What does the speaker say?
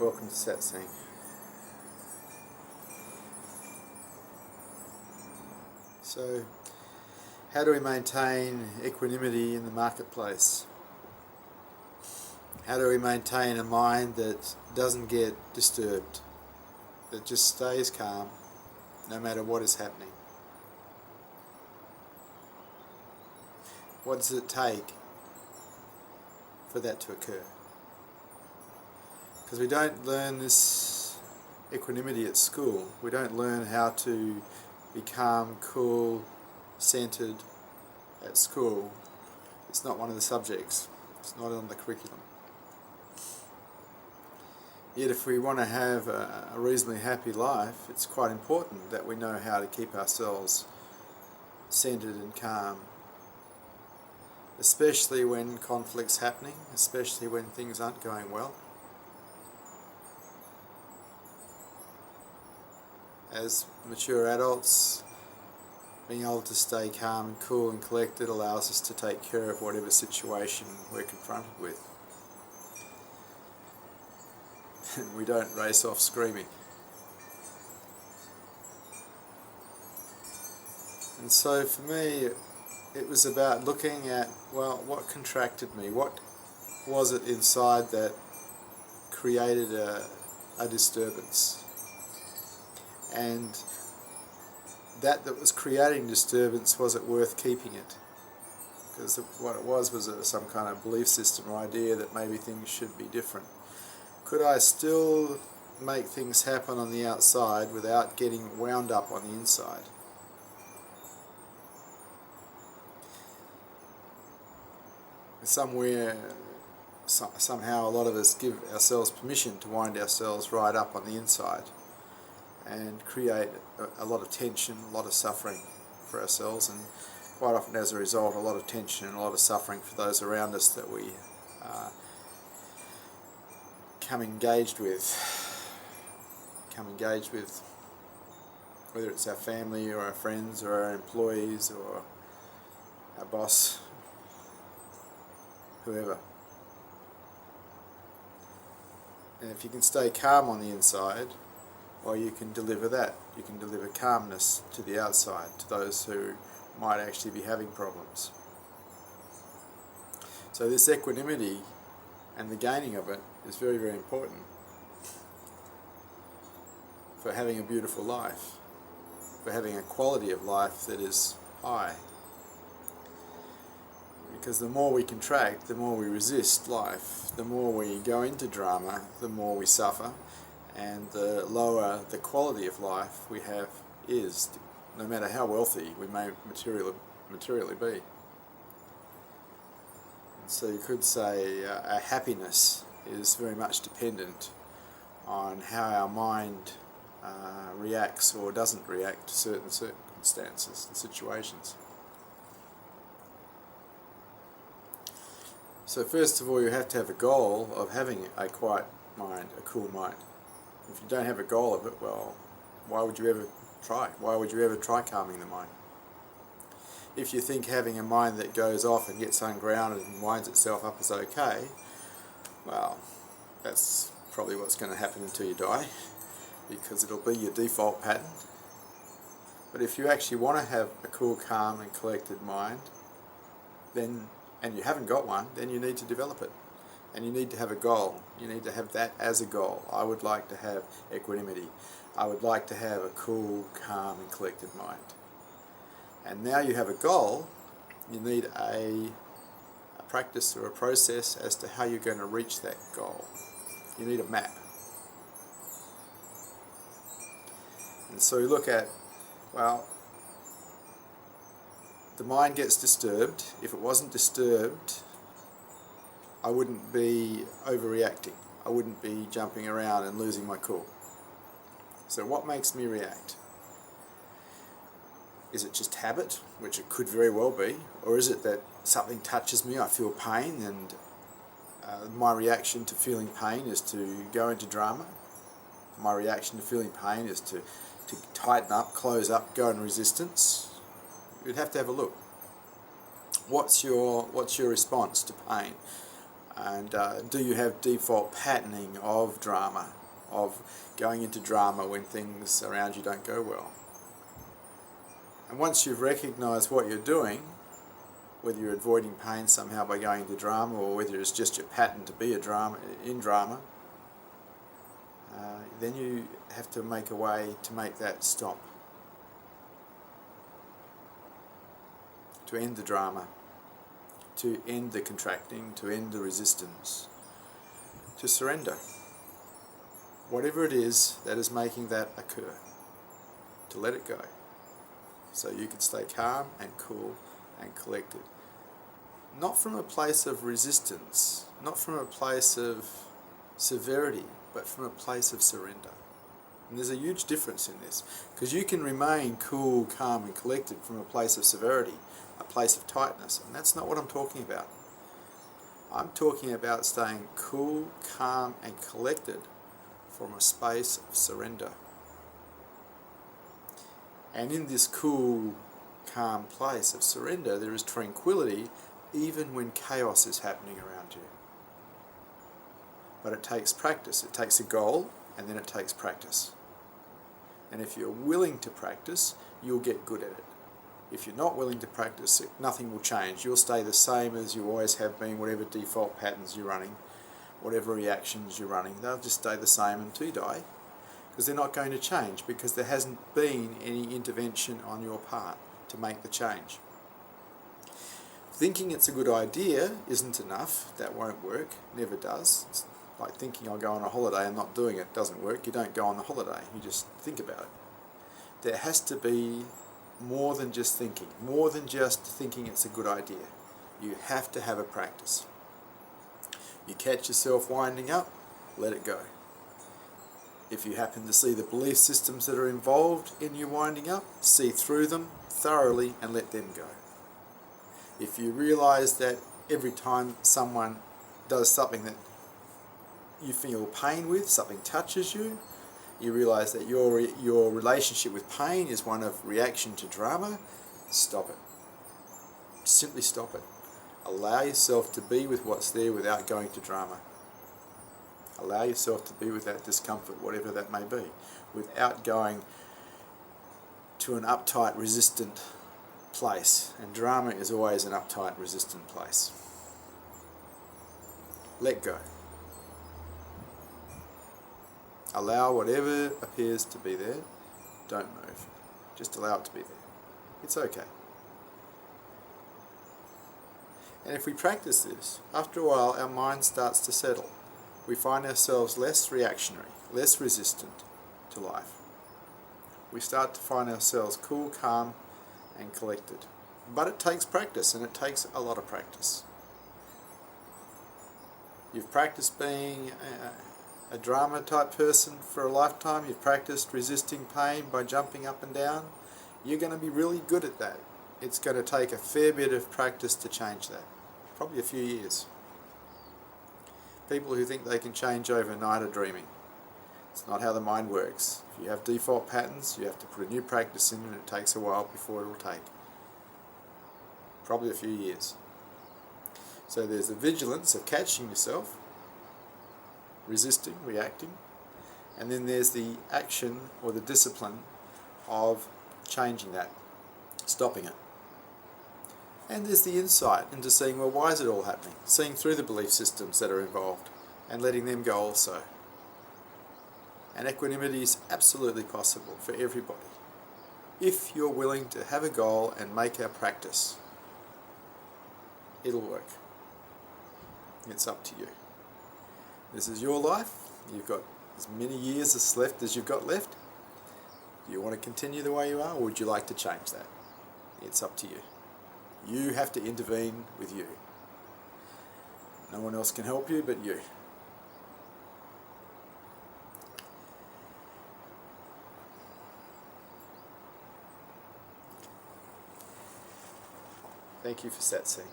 Welcome to Satsang. So, how do we maintain equanimity in the marketplace? How do we maintain a mind that doesn't get disturbed, that just stays calm no matter what is happening? What does it take for that to occur? Because we don't learn this equanimity at school. We don't learn how to be calm, cool, centered at school. It's not one of the subjects. It's not on the curriculum. Yet if we want to have a reasonably happy life, it's quite important that we know how to keep ourselves centered and calm, especially when conflict's happening, especially when things aren't going well. As mature adults, being able to stay calm and cool and collected allows us to take care of whatever situation we're confronted with. We don't race off screaming. And so for me, it was about looking at, well, what contracted me? What was it inside that created a disturbance? And that was creating disturbance, was it worth keeping it? Because what it was some kind of belief system or idea that maybe things should be different. Could I still make things happen on the outside without getting wound up on the inside? Somehow a lot of us give ourselves permission to wind ourselves right up on the inside and create a lot of tension, a lot of suffering for ourselves, and quite often as a result a lot of tension and a lot of suffering for those around us that we become engaged with, whether it's our family or our friends or our employees or our boss, whoever. And if you can stay calm on the inside, well, you can deliver that. You can deliver calmness to the outside, to those who might actually be having problems. So this equanimity and the gaining of it is very, very important for having a beautiful life, for having a quality of life that is high. Because the more we contract, the more we resist life, the more we go into drama, the more we suffer, and the lower the quality of life we have is, no matter how wealthy we may materially be. And so you could say our happiness is very much dependent on how our mind reacts or doesn't react to certain circumstances and situations. So first of all, you have to have a goal of having a quiet mind, a cool mind. If you don't have a goal of it, well, why would you ever try? Why would you ever try calming the mind? If you think having a mind that goes off and gets ungrounded and winds itself up is okay, well, that's probably what's going to happen until you die, because it'll be your default pattern. But if you actually want to have a cool, calm and collected mind, then, and you haven't got one, then you need to develop it. And you need to have a goal. You need to have that as a goal. I would like to have equanimity. I would like to have a cool, calm and collected mind. And now you have a goal, you need a practice or a process as to how you're going to reach that goal. You need a map. And so you look at, well, the mind gets disturbed. If it wasn't disturbed, I wouldn't be overreacting. I wouldn't be jumping around and losing my cool. So what makes me react? Is it just habit, which it could very well be, or is it that something touches me, I feel pain, and my reaction to feeling pain is to go into drama? My reaction to feeling pain is to tighten up, close up, go in resistance? You'd have to have a look. What's your response to pain? And do you have default patterning of drama, of going into drama when things around you don't go well? And once you've recognised what you're doing, whether you're avoiding pain somehow by going into drama, or whether it's just your pattern to be in drama, then you have to make a way to make that stop, to end the drama, to end the contracting, to end the resistance, to surrender. Whatever it is that is making that occur, to let it go, so you can stay calm and cool and collected. Not from a place of resistance, not from a place of severity, but from a place of surrender. And there's a huge difference in this, because you can remain cool, calm and collected from a place of severity, a place of tightness, and that's not what I'm talking about. I'm talking about staying cool, calm and collected from a space of surrender. And in this cool, calm place of surrender, there is tranquility even when chaos is happening around you. But it takes practice. It takes a goal, and then it takes practice. And if you're willing to practice, you'll get good at it. If you're not willing to practice, nothing will change. You'll stay the same as you always have been, whatever default patterns you're running, whatever reactions you're running, they'll just stay the same until you die, because they're not going to change, because there hasn't been any intervention on your part to make the change. Thinking it's a good idea isn't enough. That won't work. Never does. It's like thinking I'll go on a holiday and not doing it. Doesn't work. You don't go on the holiday. You just think about it. There has to be more than just thinking. More than just thinking it's a good idea. You have to have a practice. You catch yourself winding up, let it go. If you happen to see the belief systems that are involved in you winding up, see through them thoroughly and let them go. If you realise that every time someone does something that you feel pain with, something touches you, you realise that your relationship with pain is one of reaction to drama, stop it. Simply stop it. Allow yourself to be with what's there without going to drama. Allow yourself to be with that discomfort, whatever that may be, without going to an uptight, resistant place. And drama is always an uptight, resistant place. Let go. Allow whatever appears to be there. Don't move. Just allow it to be there. It's okay. And if we practice this, after a while our mind starts to settle. We find ourselves less reactionary, less resistant to life. We start to find ourselves cool, calm and collected. But it takes practice, and it takes a lot of practice. You've practiced being a drama type person for a lifetime. You've practiced resisting pain by jumping up and down. You're going to be really good at that. It's going to take a fair bit of practice to change that. Probably a few years. People who think they can change overnight are dreaming. It's not how the mind works. If you have default patterns, you have to put a new practice in, and it takes a while before it will take. Probably a few years. So there's the vigilance of catching yourself, resisting, reacting, and then there's the action or the discipline of changing that, stopping it. And there's the insight into seeing, well, why is it all happening? Seeing through the belief systems that are involved and letting them go also. And equanimity is absolutely possible for everybody, if you're willing to have a goal and make a practice. It'll work. It's up to you. This is your life. You've got as many years as left as you've got left. Do you want to continue the way you are, or would you like to change that? It's up to you. You have to intervene with you. No one else can help you but you. Thank you for Satsang.